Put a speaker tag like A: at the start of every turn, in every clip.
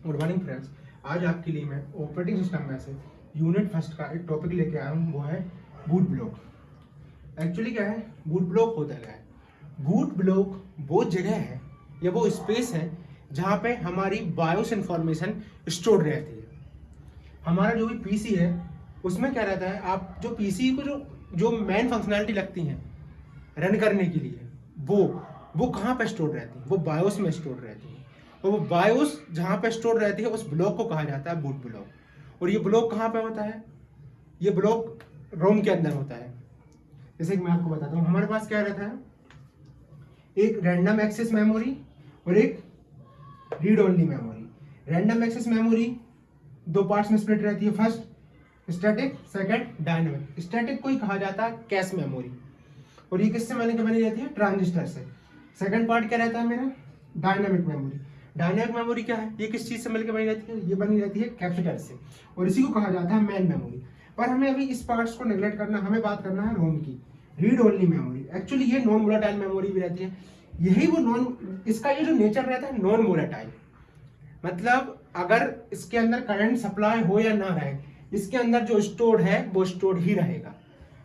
A: Good morning friends. आज आपके लिए मैं ऑपरेटिंग सिस्टम में से यूनिट फर्स्ट का एक टॉपिक लेके आया हूँ, वो है बूट ब्लॉक। एक्चुअली क्या है बूट ब्लॉक, होता क्या है? बूट ब्लॉक वो जगह है या वो स्पेस है जहाँ पे हमारी बायोस इंफॉर्मेशन स्टोर रहती है। हमारा जो भी पीसी है उसमें क्या रहता है, आप जो पीसी को जो मेन फंक्शनैलिटी लगती हैं रन करने के लिए, वो कहाँ पे स्टोर रहती है? वो बायोस में स्टोर रहती है। और वो बायोस जहाँ पे स्टोर रहती है उस ब्लॉक को कहा जाता है बूट ब्लॉक। और ये ब्लॉक कहाँ पे होता है? ये ब्लॉक रोम के अंदर होता है। जैसे कि मैं आपको बताता हूँ, हमारे पास क्या रहता है, एक रैंडम एक्सेस मेमोरी और एक read only memory. Random access memory दो पार्ट्स में स्प्लिट रहती है, first static, second dynamic. Static को ही कहा जाता है कैश मेमोरी, और ये किससे बनी रहती है? ट्रांजिस्टर से। सेकंड पार्ट क्या रहता है मेरा? Dynamic memory. डायनामिक मेमोरी क्या है? ये किस चीज से मिलकर बनी रहती है? ये बनी रहती है कैपेसिटर से, और इसी को कहा जाता है मेन मेमोरी। पर हमें अभी इस पार्ट्स को नेग्लेक्ट करना, हमें बात करना है रोम की, रीड ओनली मेमोरी। एक्चुअली ये नॉन वोलेटाइल मेमोरी भी रहती है। यही वो इसका ये जो नेचर रहता है नॉन वोलेटाइल, मतलब अगर इसके अंदर करंट सप्लाई हो या ना रहे, इसके अंदर जो स्टोर्ड है वो स्टोर्ड ही रहेगा,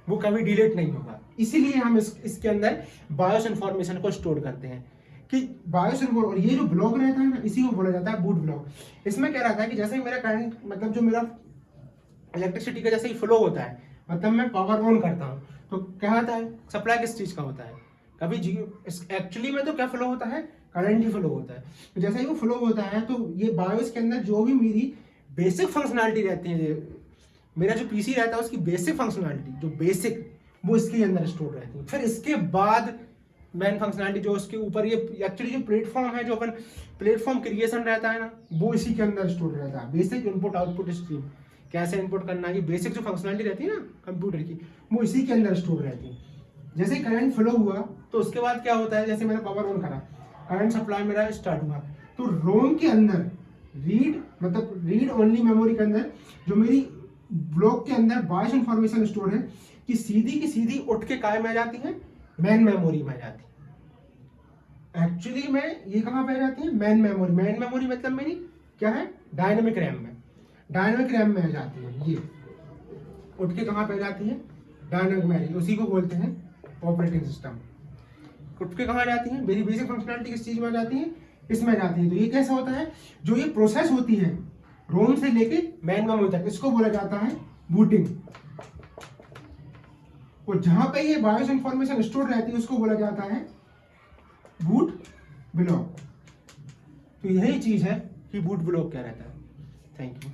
A: वो कभी डिलीट नहीं होगा। इसीलिए हम इसके अंदर बायोस इंफॉर्मेशन को स्टोर करते हैं कि बायोस और ये जो ब्लॉक रहता है ना, इसी को बोला जाता है बूट ब्लॉक। इसमें क्या रहता है कि जैसे ही मेरा करंट, मतलब जो मेरा इलेक्ट्रिसिटी का जैसे ही फ्लो होता है, मतलब मैं पावर ऑन करता हूँ, तो क्या होता है? सप्लाई किस चीज का होता है? कभी एक्चुअली में तो क्या फ्लो होता है? करंट ही फ्लो होता है। तो जैसे ही वो फ्लो होता है तो ये बायोस के अंदर जो भी मेरी बेसिक फंक्शनैलिटी रहती है, मेरा जो पीसी रहता है उसकी बेसिक फंक्शनैलिटी जो बेसिक, वो इसके अंदर स्टोर रहती है। फिर इसके बाद मेन फंक्शनैलिटी जो उसके ऊपर, ये एक्चुअली जो प्लेटफॉर्म है, जो अपन प्लेटफॉर्म क्रिएशन रहता है ना, वो इसी के अंदर स्टोर रहता है। बेसिक इनपुट आउटपुट स्ट्रीम, कैसे इनपुट करना है, ये बेसिक जो फंक्शनैलिटी रहती है ना कंप्यूटर की, वो इसी के अंदर स्टोर रहती है। जैसे ही करंट फ्लो हुआ तो उसके बाद क्या होता है, जैसे मैंने पावर ऑन करा, करंट सप्लाई मेरा स्टार्ट हुआ, तो रोम के अंदर रीड ओनली मेमोरी के अंदर जो मेरी ब्लॉक के अंदर बायोस इंफॉर्मेशन स्टोर है, कि सीधी की सीधी उठ के काय में जाती है? मेन मेमोरी में जाती है। एक्चुअली में ये कहाँ पे जाती है? Main memory. मेन मेमोरी मतलब मेरी क्या है? डायनेमिक रैम में। डायनेमिक रैम में जाती है, ये उठ के कहाँ पे जाती है? डायनेमिक मेमोरी, उसी को बोलते हैं ऑपरेटिंग सिस्टम। उठ के कहाँ जाती है? मेरी बेसिक फंक्शनैलिटी किस चीज में जाती है? इसमें जाती है। तो ये कैसा होता है? जो ये प्रोसेस होती है रोम से लेके मेन मेमोरी तक, इसको बोला जाता है बूटिंग। और जहां पे ये बायोस इंफॉर्मेशन स्टोर रहती है उसको बोला जाता है बूट ब्लॉक। तो यही चीज है कि बूट ब्लॉक क्या रहता है। Thank you.